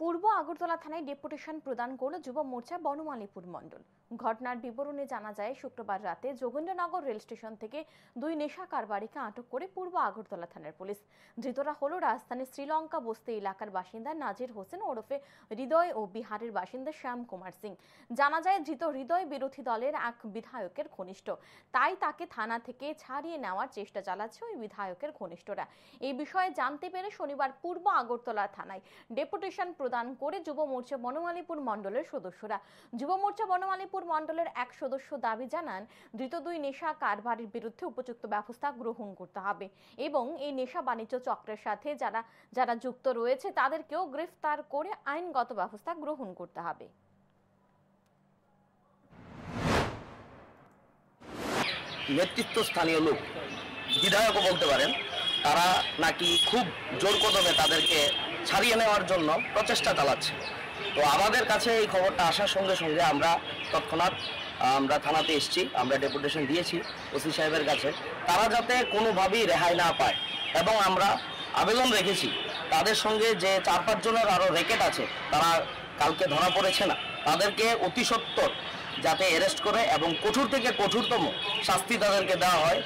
পূর্ব আগরতলা থানায় ডেপুটেশন প্রদান করল যুব মোর্চা বনমালীপুর মণ্ডল। ঘটনার বিবরণে জানা যায়, শুক্রবার রাতে যোগেন্দ্রনগর রেল স্টেশন থেকে দুই নেশা কারবারিকে আটক করে পূর্ব আগরতলা থানার পুলিশ। ধৃতরা হল রাজধানীর শ্রীলঙ্কা বস্তি এলাকার বাসিন্দা নাজির হোসেন ওরফে হৃদয় ও বিহারের বাসিন্দা শ্যাম কুমার সিং। জানা যায়, ধৃত হৃদয় বিরোধী দলের এক বিধায়কের ঘনিষ্ঠ, তাই তাকে থানা থেকে ছাড়িয়ে নেওয়ার চেষ্টা চালাচ্ছে ওই বিধায়কের ঘনিষ্ঠরা। এই বিষয়ে জানতে পেরে শনিবার পূর্ব আগরতলা থানায় ডেপুটেশন প্রদান করে যুব মোর্চা বনমালীপুর মণ্ডলের সদস্যরা। যুব মোর্চা বনমালীপুর মণ্ডলের এক সদস্য দাবি জানান, ধৃত দুই নেশা কারবারির বিরুদ্ধে উপযুক্ত ব্যবস্থা গ্রহণ করতে হবে এবং এই নেশা বাণিজ্য চক্রের সাথে যারা যুক্ত রয়েছে তাদেরকেও গ্রেফতার করে আইনগত ব্যবস্থা গ্রহণ করতে হবে। নেতৃত্ব স্থানীয় লোক, বিধায়কও বলতে পারেন, তারা নাকি খুব জোর কদমে তাদেরকে ছাড়িয়ে নেওয়ার জন্য প্রচেষ্টা চালাচ্ছে। তো আমাদের কাছে এই খবরটা আসার সঙ্গে সঙ্গে আমরা তৎক্ষণাৎ থানাতে এসেছি, আমরা ডেপুটেশন দিয়েছি ওসি সাহেবের কাছে, তারা যাতে কোনোভাবেই রেহাই না পায়। এবং আমরা আবেদন রেখেছি তাদের সঙ্গে যে 4-5 জনের আরও র্যাকেট আছে, তারা কালকে ধরা পড়েছে না, তাদেরকে অতি সত্বর যাতে অ্যারেস্ট করে এবং কঠোর থেকে কঠোরতম শাস্তি তাদেরকে দেওয়া হয়,